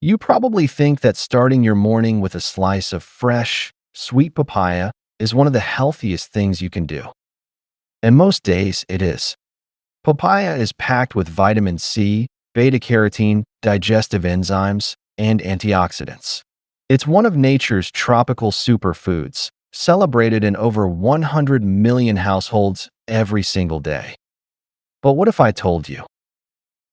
You probably think that starting your morning with a slice of fresh, sweet papaya is one of the healthiest things you can do. And most days, it is. Papaya is packed with vitamin C, beta-carotene, digestive enzymes, and antioxidants. It's one of nature's tropical superfoods, celebrated in over 100 million households every single day. But what if I told you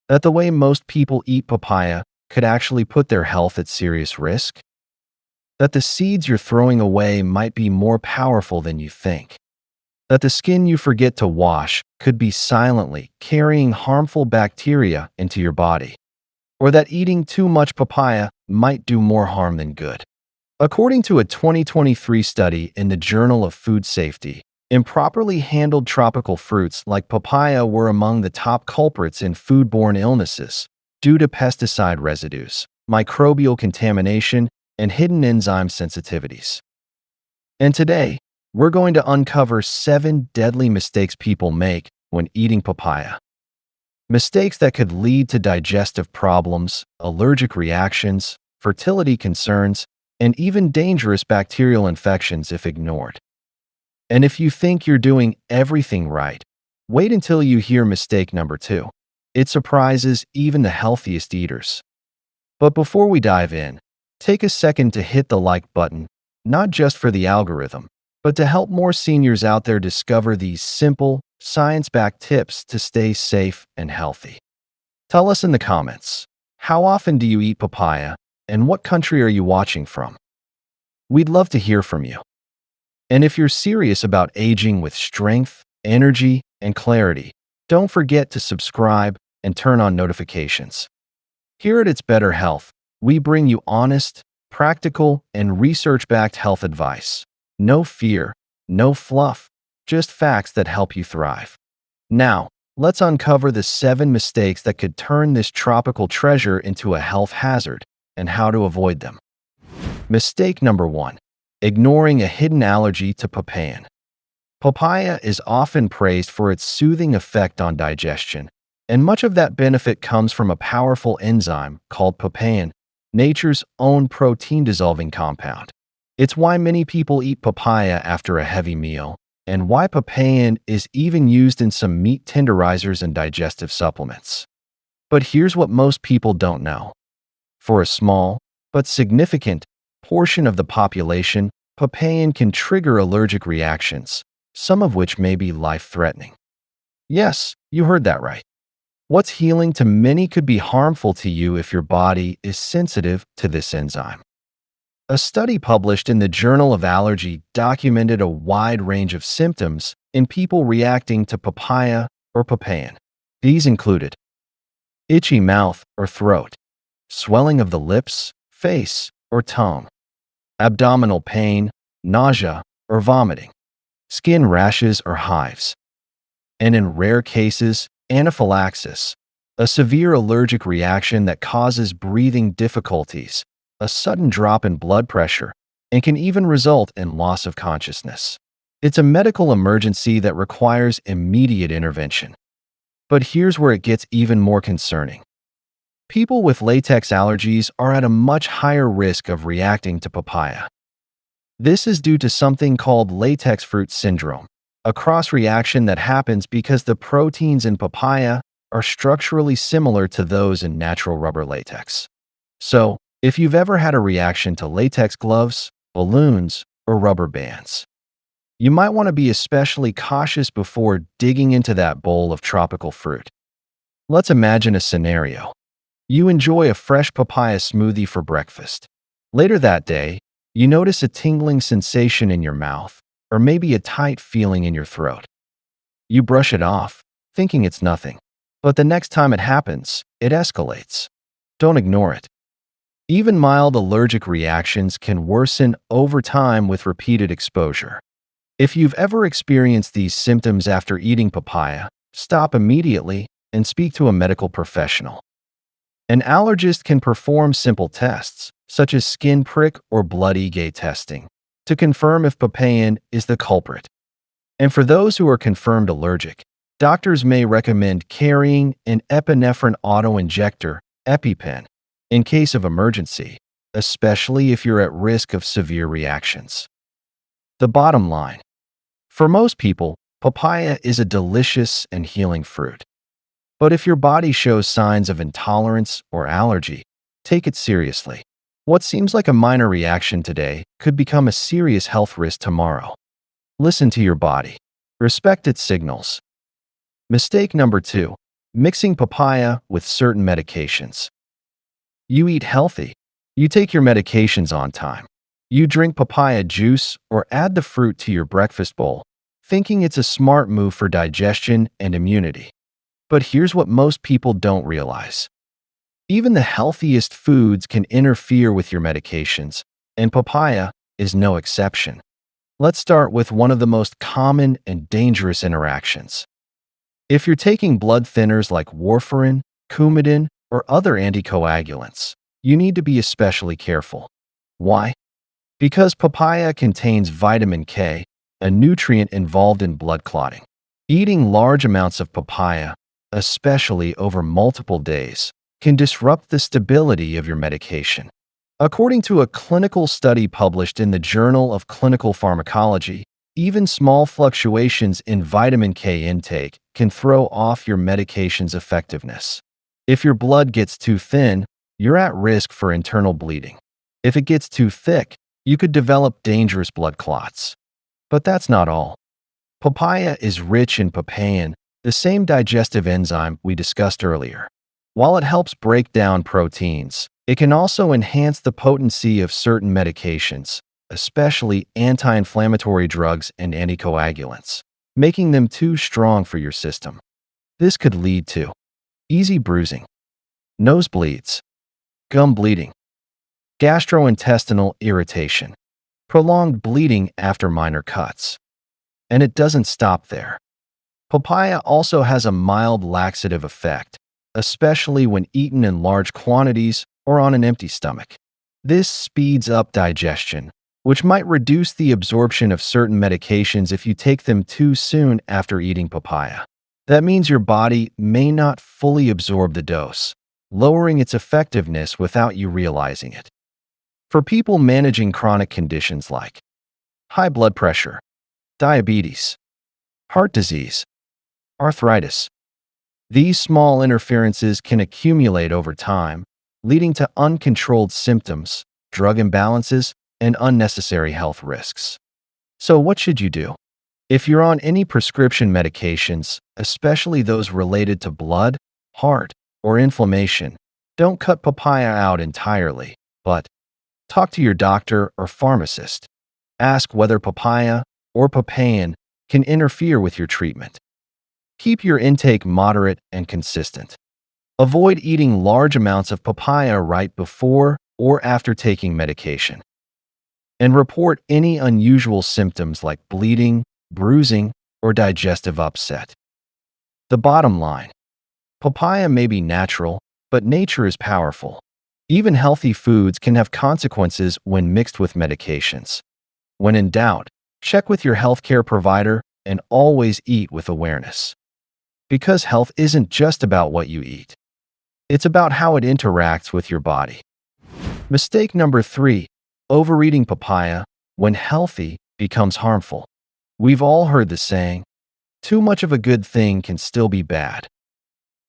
that the way most people eat papaya could actually put their health at serious risk? That the seeds you're throwing away might be more powerful than you think? That the skin you forget to wash could be silently carrying harmful bacteria into your body? Or that eating too much papaya might do more harm than good? According to a 2023 study in the Journal of Food Safety, improperly handled tropical fruits like papaya were among the top culprits in foodborne illnesses due to pesticide residues, microbial contamination, and hidden enzyme sensitivities. And today, we're going to uncover 7 deadly mistakes people make when eating papaya. Mistakes that could lead to digestive problems, allergic reactions, fertility concerns, and even dangerous bacterial infections if ignored. And if you think you're doing everything right, wait until you hear mistake number 2. It surprises even the healthiest eaters. But before we dive in, take a second to hit the like button, not just for the algorithm, but to help more seniors out there discover these simple, science-backed tips to stay safe and healthy. Tell us in the comments, how often do you eat papaya, and what country are you watching from? We'd love to hear from you. And if you're serious about aging with strength, energy, and clarity, don't forget to subscribe and turn on notifications. Here at It's Better Health, we bring you honest, practical, and research-backed health advice. No fear, no fluff, just facts that help you thrive. Now, let's uncover the 7 mistakes that could turn this tropical treasure into a health hazard and how to avoid them. Mistake number 1. Ignoring a hidden allergy to papaya. Papaya is often praised for its soothing effect on digestion, and much of that benefit comes from a powerful enzyme called papain, nature's own protein-dissolving compound. It's why many people eat papaya after a heavy meal, and why papain is even used in some meat tenderizers and digestive supplements. But here's what most people don't know. For a small, but significant, portion of the population, papain can trigger allergic reactions, some of which may be life-threatening. Yes, you heard that right. What's healing to many could be harmful to you if your body is sensitive to this enzyme. A study published in the Journal of Allergy documented a wide range of symptoms in people reacting to papaya or papain. These included itchy mouth or throat, swelling of the lips, face, or tongue, abdominal pain, nausea, or vomiting, skin rashes or hives, and in rare cases, anaphylaxis, a severe allergic reaction that causes breathing difficulties, a sudden drop in blood pressure, and can even result in loss of consciousness. It's a medical emergency that requires immediate intervention. But here's where it gets even more concerning. People with latex allergies are at a much higher risk of reacting to papaya. This is due to something called latex fruit syndrome, a cross-reaction that happens because the proteins in papaya are structurally similar to those in natural rubber latex. So, if you've ever had a reaction to latex gloves, balloons, or rubber bands, you might want to be especially cautious before digging into that bowl of tropical fruit. Let's imagine a scenario. You enjoy a fresh papaya smoothie for breakfast. Later that day, you notice a tingling sensation in your mouth, or maybe a tight feeling in your throat. You brush it off, thinking it's nothing. But the next time it happens, it escalates. Don't ignore it. Even mild allergic reactions can worsen over time with repeated exposure. If you've ever experienced these symptoms after eating papaya, stop immediately and speak to a medical professional. An allergist can perform simple tests, such as skin prick or blood EGA testing, to confirm if papain is the culprit. And for those who are confirmed allergic, doctors may recommend carrying an epinephrine auto-injector, EpiPen, in case of emergency, especially if you're at risk of severe reactions. The bottom line: for most people, papaya is a delicious and healing fruit. But if your body shows signs of intolerance or allergy, take it seriously. What seems like a minor reaction today could become a serious health risk tomorrow. Listen to your body. Respect its signals. Mistake number 2: mixing papaya with certain medications. You eat healthy. You take your medications on time. You drink papaya juice or add the fruit to your breakfast bowl, thinking it's a smart move for digestion and immunity. But here's what most people don't realize. Even the healthiest foods can interfere with your medications, and papaya is no exception. Let's start with one of the most common and dangerous interactions. If you're taking blood thinners like warfarin, Coumadin, or other anticoagulants, you need to be especially careful. Why? Because papaya contains vitamin K, a nutrient involved in blood clotting. Eating large amounts of papaya, especially over multiple days, can disrupt the stability of your medication. According to a clinical study published in the Journal of Clinical Pharmacology, even small fluctuations in vitamin K intake can throw off your medication's effectiveness. If your blood gets too thin, you're at risk for internal bleeding. If it gets too thick, you could develop dangerous blood clots. But that's not all. Papaya is rich in papain, the same digestive enzyme we discussed earlier. While it helps break down proteins, it can also enhance the potency of certain medications, especially anti-inflammatory drugs and anticoagulants, making them too strong for your system. This could lead to easy bruising, nosebleeds, gum bleeding, gastrointestinal irritation, prolonged bleeding after minor cuts. And it doesn't stop there. Papaya also has a mild laxative effect, especially when eaten in large quantities or on an empty stomach. This speeds up digestion, which might reduce the absorption of certain medications if you take them too soon after eating papaya. That means your body may not fully absorb the dose, lowering its effectiveness without you realizing it. For people managing chronic conditions like high blood pressure, diabetes, heart disease, arthritis, these small interferences can accumulate over time, leading to uncontrolled symptoms, drug imbalances, and unnecessary health risks. So what should you do? If you're on any prescription medications, especially those related to blood, heart, or inflammation, don't cut papaya out entirely, but talk to your doctor or pharmacist. Ask whether papaya or papain can interfere with your treatment. Keep your intake moderate and consistent. Avoid eating large amounts of papaya right before or after taking medication. And report any unusual symptoms like bleeding, bruising, or digestive upset. The bottom line: papaya may be natural, but nature is powerful. Even healthy foods can have consequences when mixed with medications. When in doubt, check with your healthcare provider and always eat with awareness. Because health isn't just about what you eat. It's about how it interacts with your body. Mistake number 3: overeating papaya when healthy becomes harmful. We've all heard the saying, too much of a good thing can still be bad.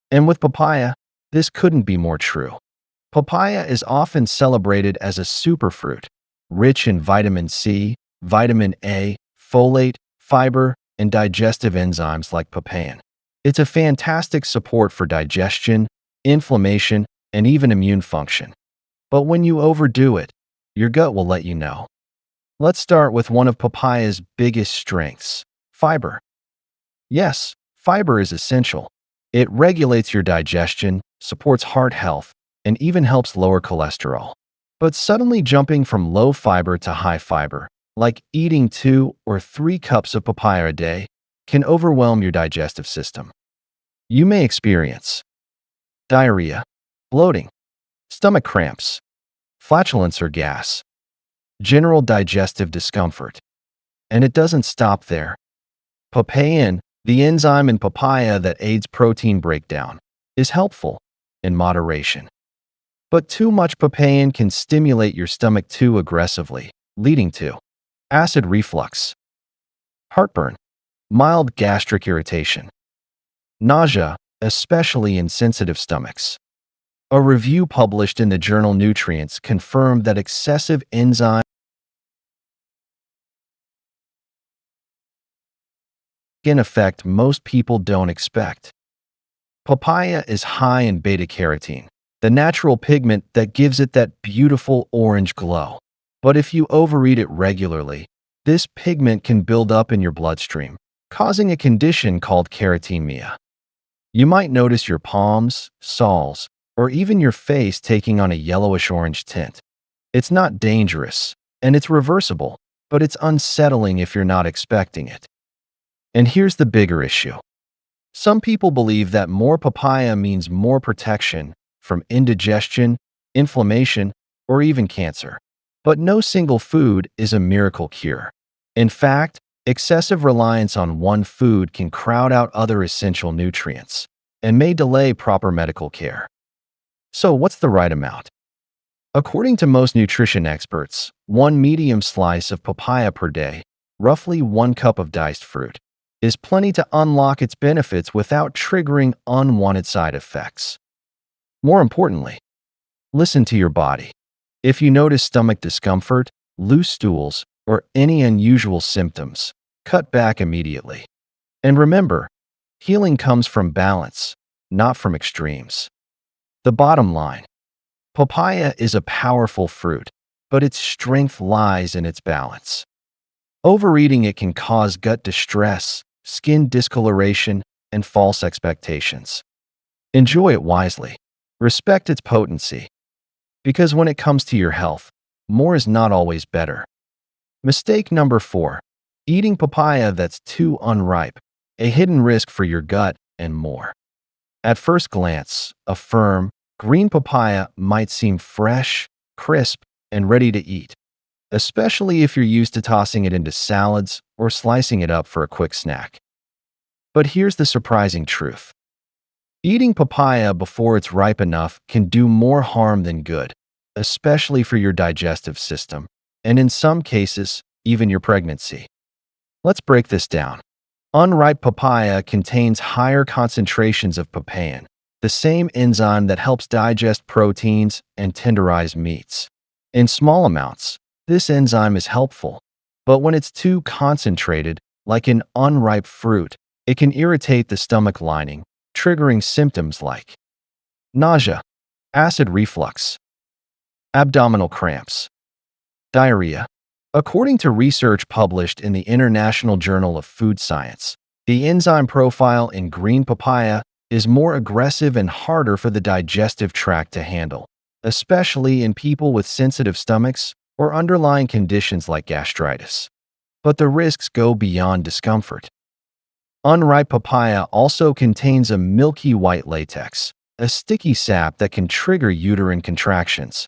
And with papaya, this couldn't be more true. Papaya is often celebrated as a superfruit, rich in vitamin C, vitamin A, folate, fiber, and digestive enzymes like papain. It's a fantastic support for digestion, inflammation, and even immune function. But when you overdo it, your gut will let you know. Let's start with one of papaya's biggest strengths: fiber. Yes, fiber is essential. It regulates your digestion, supports heart health, and even helps lower cholesterol. But suddenly jumping from low fiber to high fiber, like eating 2 or 3 cups of papaya a day, can overwhelm your digestive system. You may experience diarrhea, bloating, stomach cramps, flatulence or gas, general digestive discomfort. And it doesn't stop there. Papain, the enzyme in papaya that aids protein breakdown, is helpful in moderation. But too much papain can stimulate your stomach too aggressively, leading to acid reflux, heartburn, mild gastric irritation, nausea, especially in sensitive stomachs. A review published in the journal Nutrients confirmed that excessive enzymes can affect most people don't expect. Papaya is high in beta-carotene, the natural pigment that gives it that beautiful orange glow. But if you overeat it regularly, this pigment can build up in your bloodstream, causing a condition called carotenemia. You might notice your palms, soles, or even your face taking on a yellowish-orange tint. It's not dangerous, and it's reversible, but it's unsettling if you're not expecting it. And here's the bigger issue. Some people believe that more papaya means more protection from indigestion, inflammation, or even cancer. But no single food is a miracle cure. In fact, excessive reliance on one food can crowd out other essential nutrients and may delay proper medical care. So what's the right amount? According to most nutrition experts, one medium slice of papaya per day, roughly 1 cup of diced fruit, is plenty to unlock its benefits without triggering unwanted side effects. More importantly, listen to your body. If you notice stomach discomfort, loose stools, or any unusual symptoms, cut back immediately. And remember, healing comes from balance, not from extremes. The bottom line: papaya is a powerful fruit, but its strength lies in its balance. Overeating it can cause gut distress, skin discoloration, and false expectations. Enjoy it wisely. Respect its potency. Because when it comes to your health, more is not always better. Mistake number 4. Eating papaya that's too unripe, a hidden risk for your gut, and more. At first glance, a firm, green papaya might seem fresh, crisp, and ready to eat, especially if you're used to tossing it into salads or slicing it up for a quick snack. But here's the surprising truth. Eating papaya before it's ripe enough can do more harm than good, especially for your digestive system, and in some cases, even your pregnancy. Let's break this down. Unripe papaya contains higher concentrations of papain, the same enzyme that helps digest proteins and tenderize meats. In small amounts, this enzyme is helpful, but when it's too concentrated, like in unripe fruit, it can irritate the stomach lining, triggering symptoms like nausea, acid reflux, abdominal cramps, diarrhea. According to research published in the International Journal of Food Science, the enzyme profile in green papaya is more aggressive and harder for the digestive tract to handle, especially in people with sensitive stomachs or underlying conditions like gastritis. But the risks go beyond discomfort. Unripe papaya also contains a milky white latex, a sticky sap that can trigger uterine contractions.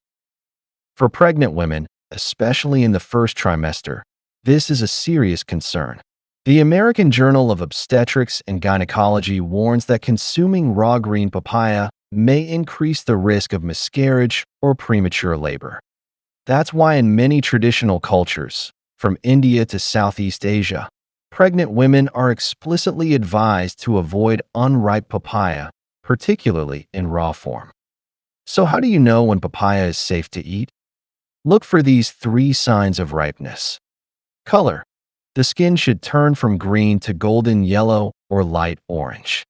For pregnant women, especially in the first trimester, this is a serious concern. The American Journal of Obstetrics and Gynecology warns that consuming raw green papaya may increase the risk of miscarriage or premature labor. That's why in many traditional cultures, from India to Southeast Asia, pregnant women are explicitly advised to avoid unripe papaya, particularly in raw form. So how do you know when papaya is safe to eat? Look for these 3 signs of ripeness. Color. The skin should turn from green to golden yellow or light orange.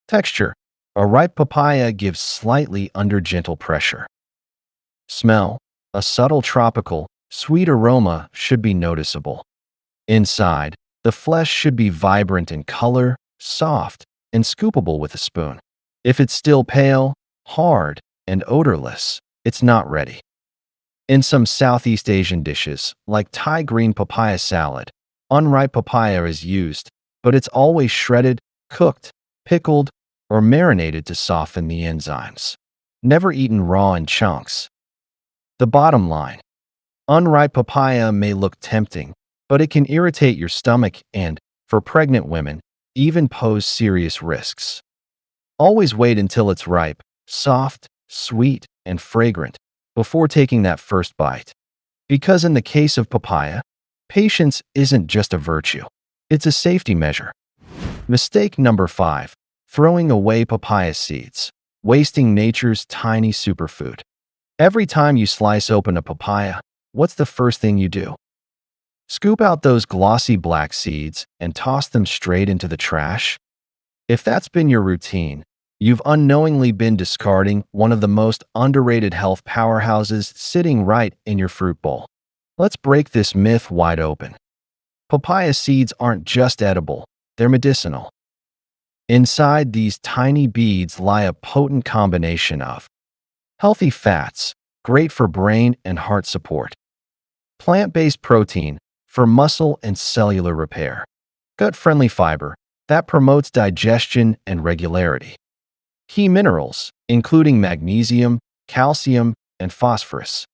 Texture. A ripe papaya gives slightly under gentle pressure. Smell. A subtle tropical, sweet aroma should be noticeable. Inside, the flesh should be vibrant in color, soft, and scoopable with a spoon. If it's still pale, hard, and odorless, it's not ready. In some Southeast Asian dishes, like Thai green papaya salad, unripe papaya is used, but it's always shredded, cooked, pickled, or marinated to soften the enzymes. Never eaten raw in chunks. The bottom line: unripe papaya may look tempting, but it can irritate your stomach and, for pregnant women, even pose serious risks. Always wait until it's ripe, soft, sweet, and fragrant before taking that first bite. Because in the case of papaya, patience isn't just a virtue, it's a safety measure. Mistake number 5. Throwing away papaya seeds, wasting nature's tiny superfood. Every time you slice open a papaya, what's the first thing you do? Scoop out those glossy black seeds and toss them straight into the trash? If that's been your routine, you've unknowingly been discarding one of the most underrated health powerhouses sitting right in your fruit bowl. Let's break this myth wide open. Papaya seeds aren't just edible, they're medicinal. Inside these tiny beads lie a potent combination of healthy fats, great for brain and heart support; plant-based protein, for muscle and cellular repair; gut-friendly fiber, that promotes digestion and regularity; key minerals, including magnesium, calcium, and phosphorus.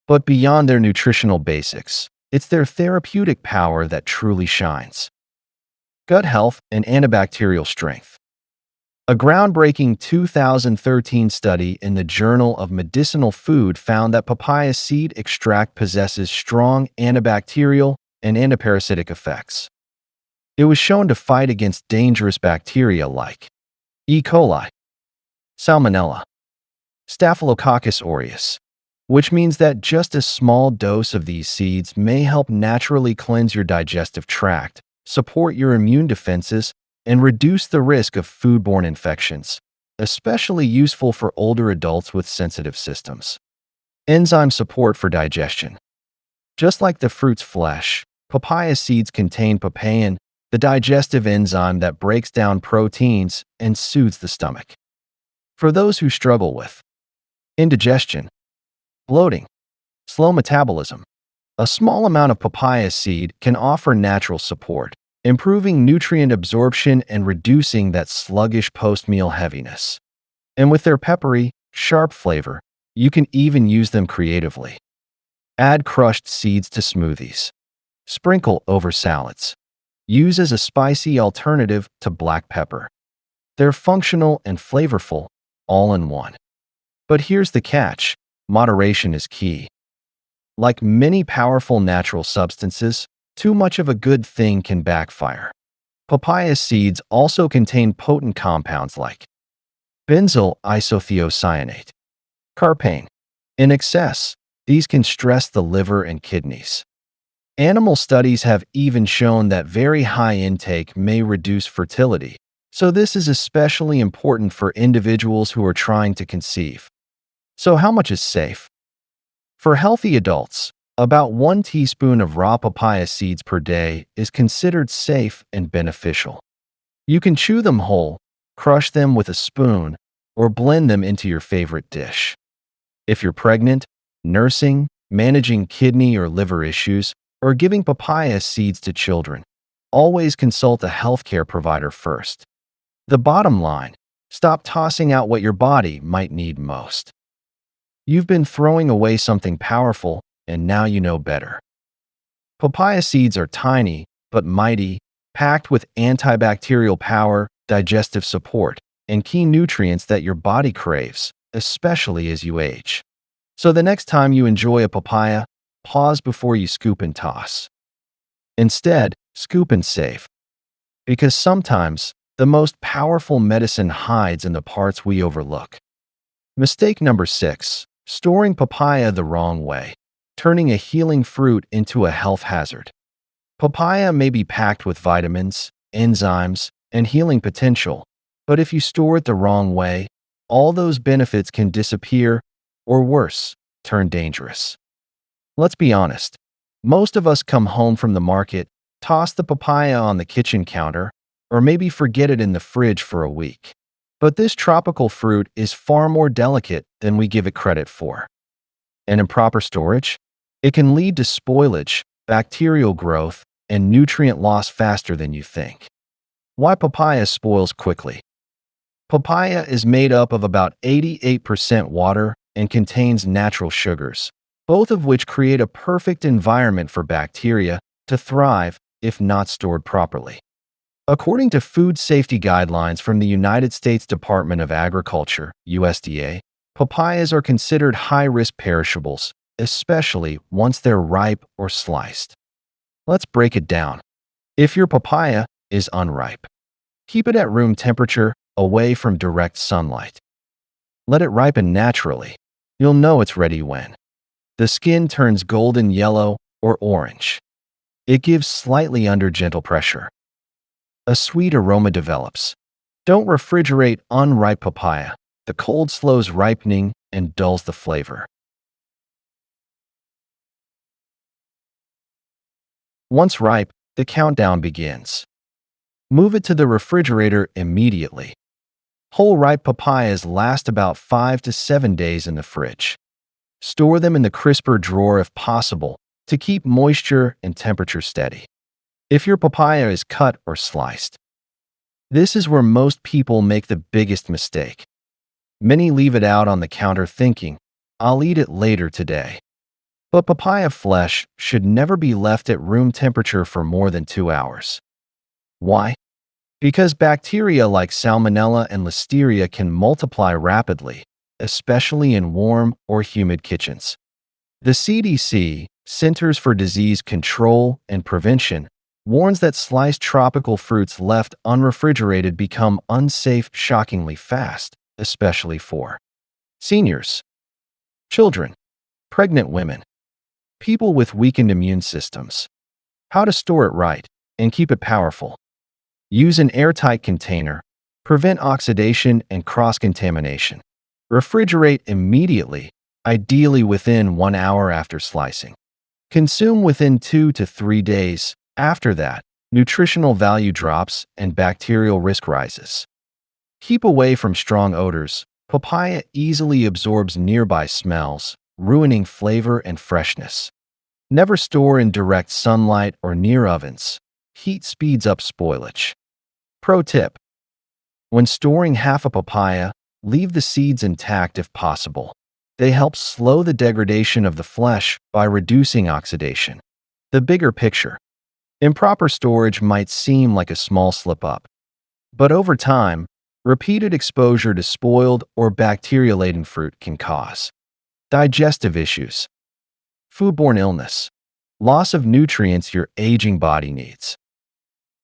But beyond their nutritional basics, it's their therapeutic power that truly shines. Gut health and antibacterial strength. A groundbreaking 2013 study in the Journal of Medicinal Food found that papaya seed extract possesses strong antibacterial and antiparasitic effects. It was shown to fight against dangerous bacteria like E. coli, Salmonella, Staphylococcus aureus, which means that just a small dose of these seeds may help naturally cleanse your digestive tract, support your immune defenses, and reduce the risk of foodborne infections, especially useful for older adults with sensitive systems. Enzyme support for digestion. Just like the fruit's flesh, papaya seeds contain papain, the digestive enzyme that breaks down proteins and soothes the stomach. For those who struggle with indigestion, bloating, slow metabolism, a small amount of papaya seed can offer natural support, improving nutrient absorption and reducing that sluggish post-meal heaviness. And with their peppery, sharp flavor, you can even use them creatively. Add crushed seeds to smoothies. Sprinkle over salads. Use as a spicy alternative to black pepper. They're functional and flavorful, all in one. But here's the catch: moderation is key. Like many powerful natural substances, too much of a good thing can backfire. Papaya seeds also contain potent compounds like benzyl isothiocyanate, carpane. In excess, these can stress the liver and kidneys. Animal studies have even shown that very high intake may reduce fertility, so this is especially important for individuals who are trying to conceive. So how much is safe? For healthy adults, about 1 teaspoon of raw papaya seeds per day is considered safe and beneficial. You can chew them whole, crush them with a spoon, or blend them into your favorite dish. If you're pregnant, nursing, managing kidney or liver issues, or giving papaya seeds to children, always consult a healthcare provider first. The bottom line: stop tossing out what your body might need most. You've been throwing away something powerful, and now you know better. Papaya seeds are tiny, but mighty, packed with antibacterial power, digestive support, and key nutrients that your body craves, especially as you age. So the next time you enjoy a papaya, pause before you scoop and toss. Instead, scoop and save. Because sometimes, the most powerful medicine hides in the parts we overlook. Mistake number 6. Storing papaya the wrong way, turning a healing fruit into a health hazard. Papaya may be packed with vitamins, enzymes, and healing potential, but if you store it the wrong way, all those benefits can disappear, or worse, turn dangerous. Let's be honest. Most of us come home from the market, toss the papaya on the kitchen counter, or maybe forget it in the fridge for a week. But this tropical fruit is far more delicate than we give it credit for. And improper storage? It can lead to spoilage, bacterial growth, and nutrient loss faster than you think. Why papaya spoils quickly? Papaya is made up of about 88% water and contains natural sugars, both of which create a perfect environment for bacteria to thrive if not stored properly. According to food safety guidelines from the United States Department of Agriculture, USDA, Papayas are considered high-risk perishables, especially once they're ripe or sliced. Let's break it down. If your papaya is unripe, keep it at room temperature, away from direct sunlight. Let it ripen naturally. You'll know it's ready when the skin turns golden yellow or orange. It gives slightly under gentle pressure. A sweet aroma develops. Don't refrigerate unripe papaya. The cold slows ripening and dulls the flavor. Once ripe, the countdown begins. Move it to the refrigerator immediately. Whole ripe papayas last about 5 to 7 days in the fridge. Store them in the crisper drawer if possible to keep moisture and temperature steady. If your papaya is cut or sliced, this is where most people make the biggest mistake. Many leave it out on the counter thinking, "I'll eat it later today." But papaya flesh should never be left at room temperature for more than 2 hours. Why? Because bacteria like Salmonella and Listeria can multiply rapidly, especially in warm or humid kitchens. The CDC, Centers for Disease Control and Prevention, warns that sliced tropical fruits left unrefrigerated become unsafe shockingly fast, especially for seniors, children, pregnant women, people with weakened immune systems. How to store it right and keep it powerful. Use an airtight container. Prevent oxidation and cross-contamination. Refrigerate immediately, ideally within 1 hour after slicing. Consume within 2 to 3 days. After that, nutritional value drops and bacterial risk rises. Keep away from strong odors. Papaya easily absorbs nearby smells, ruining flavor and freshness. Never store in direct sunlight or near ovens. Heat speeds up spoilage. Pro tip: when storing half a papaya, leave the seeds intact if possible. They help slow the degradation of the flesh by reducing oxidation. The bigger picture: improper storage might seem like a small slip-up, but over time, repeated exposure to spoiled or bacteria-laden fruit can cause digestive issues, foodborne illness, loss of nutrients your aging body needs.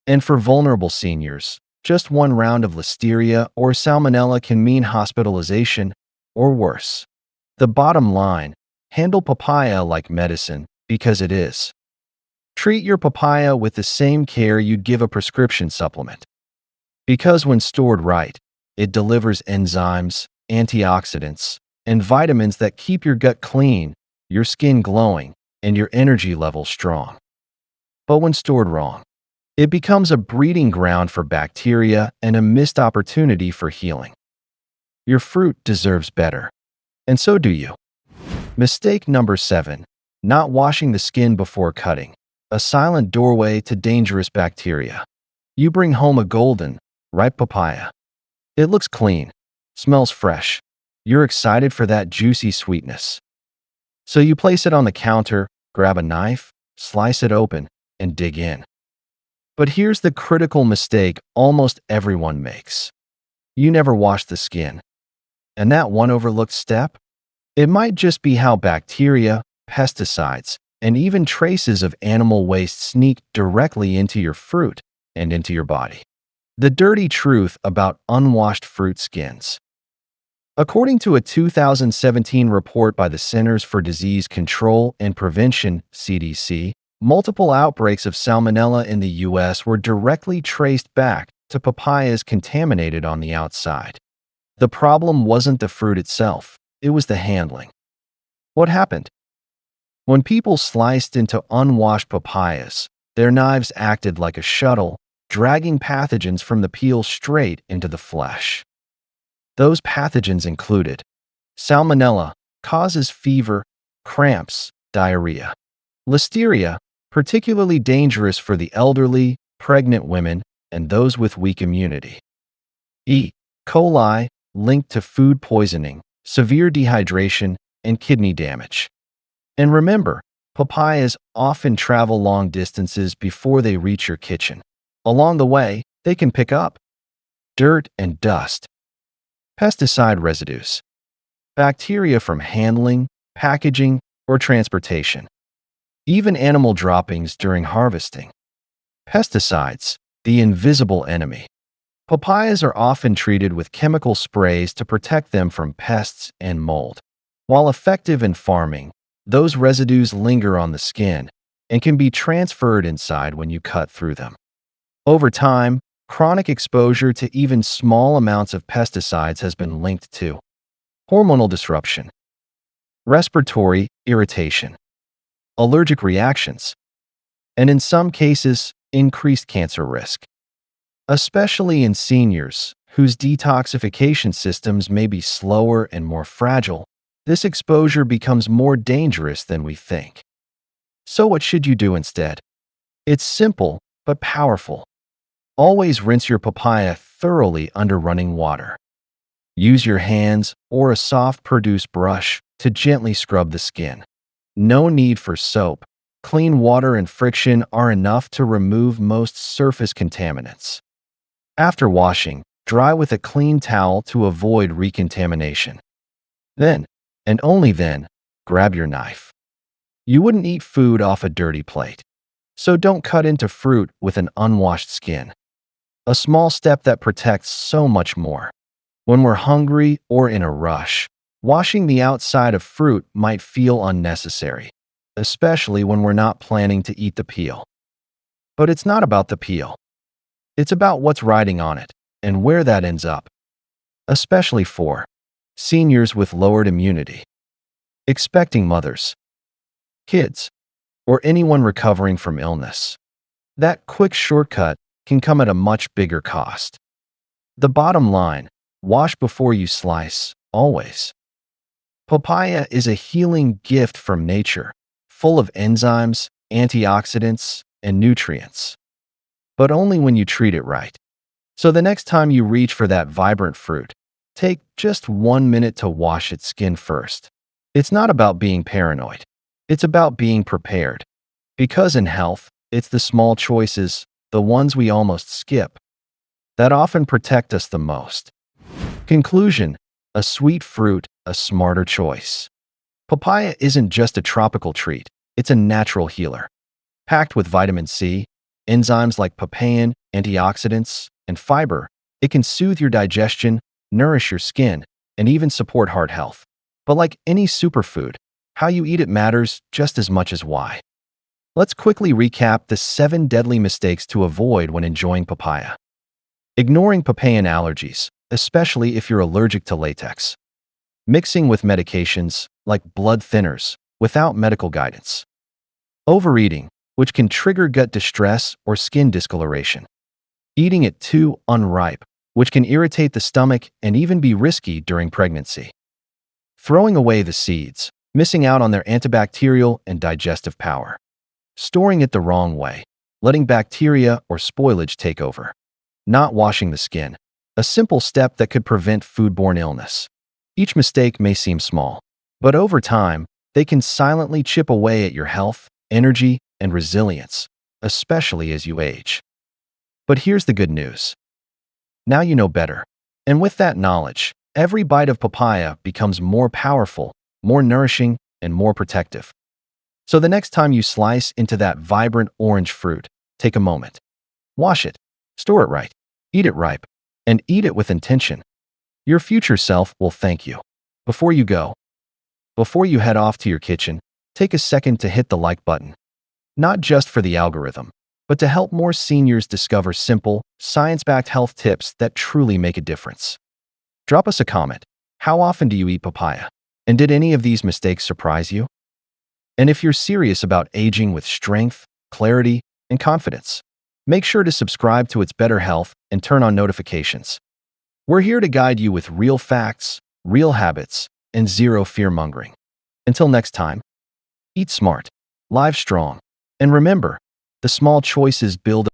And for vulnerable seniors, just one round of Listeria or Salmonella can mean hospitalization or worse. The bottom line: handle papaya like medicine because it is. Treat your papaya with the same care you'd give a prescription supplement. Because when stored right, it delivers enzymes, antioxidants, and vitamins that keep your gut clean, your skin glowing, and your energy level strong. But when stored wrong, it becomes a breeding ground for bacteria and a missed opportunity for healing. Your fruit deserves better, and so do you. Mistake number 7: not washing the skin before cutting. A silent doorway to dangerous bacteria. You bring home a golden, ripe papaya. It looks clean, smells fresh. You're excited for that juicy sweetness. So you place it on the counter, grab a knife, slice it open, and dig in. But here's the critical mistake almost everyone makes. You never wash the skin. And that one overlooked step? It might just be how bacteria, pesticides, and even traces of animal waste sneak directly into your fruit and into your body. The dirty truth about unwashed fruit skins. According to a 2017 report by the Centers for Disease Control and Prevention, CDC, multiple outbreaks of Salmonella in the U.S. were directly traced back to papayas contaminated on the outside. The problem wasn't the fruit itself, it was the handling. What happened? When people sliced into unwashed papayas, their knives acted like a shuttle, dragging pathogens from the peel straight into the flesh. Those pathogens included Salmonella, causes fever, cramps, diarrhea. Listeria, particularly dangerous for the elderly, pregnant women, and those with weak immunity. E. coli, linked to food poisoning, severe dehydration, and kidney damage. And remember, papayas often travel long distances before they reach your kitchen. Along the way, they can pick up dirt and dust, pesticide residues, bacteria from handling, packaging, or transportation, even animal droppings during harvesting. Pesticides, the invisible enemy. Papayas are often treated with chemical sprays to protect them from pests and mold. While effective in farming, those residues linger on the skin and can be transferred inside when you cut through them. Over time, chronic exposure to even small amounts of pesticides has been linked to hormonal disruption, respiratory irritation, allergic reactions, and in some cases, increased cancer risk. Especially in seniors, whose detoxification systems may be slower and more fragile, this exposure becomes more dangerous than we think. So what should you do instead? It's simple, but powerful. Always rinse your papaya thoroughly under running water. Use your hands or a soft produce brush to gently scrub the skin. No need for soap. Clean water and friction are enough to remove most surface contaminants. After washing, dry with a clean towel to avoid recontamination. Then, and only then, grab your knife. You wouldn't eat food off a dirty plate, so don't cut into fruit with an unwashed skin. A small step that protects so much more. When we're hungry or in a rush, washing the outside of fruit might feel unnecessary, especially when we're not planning to eat the peel. But it's not about the peel. It's about what's riding on it and where that ends up, especially for seniors with lowered immunity, expecting mothers, kids, or anyone recovering from illness. That quick shortcut can come at a much bigger cost. The bottom line, wash before you slice, always. Papaya is a healing gift from nature, full of enzymes, antioxidants, and nutrients. But only when you treat it right. So the next time you reach for that vibrant fruit, take just 1 minute to wash its skin first. It's not about being paranoid. It's about being prepared. Because in health, it's the small choices, the ones we almost skip, that often protect us the most. Conclusion: a sweet fruit, a smarter choice. Papaya isn't just a tropical treat, it's a natural healer. Packed with vitamin C, enzymes like papain, antioxidants, and fiber, it can soothe your digestion, nourish your skin, and even support heart health. But like any superfood, how you eat it matters just as much as why. Let's quickly recap the 7 deadly mistakes to avoid when enjoying papaya. Ignoring papain allergies, especially if you're allergic to latex. Mixing with medications, like blood thinners, without medical guidance. Overeating, which can trigger gut distress or skin discoloration. Eating it too unripe, which can irritate the stomach and even be risky during pregnancy. Throwing away the seeds, missing out on their antibacterial and digestive power. Storing it the wrong way, letting bacteria or spoilage take over. Not washing the skin, a simple step that could prevent foodborne illness. Each mistake may seem small, but over time, they can silently chip away at your health, energy, and resilience, especially as you age. But here's the good news. Now you know better. And with that knowledge, every bite of papaya becomes more powerful, more nourishing, and more protective. So the next time you slice into that vibrant orange fruit, take a moment. Wash it, store it right, eat it ripe, and eat it with intention. Your future self will thank you. Before you go, before you head off to your kitchen, take a second to hit the like button. Not just for the algorithm, but to help more seniors discover simple, science-backed health tips that truly make a difference. Drop us a comment. How often do you eat papaya? And did any of these mistakes surprise you? And if you're serious about aging with strength, clarity, and confidence, make sure to subscribe to It's Better Health and turn on notifications. We're here to guide you with real facts, real habits, and zero fear-mongering. Until next time, eat smart, live strong, and remember, the small choices build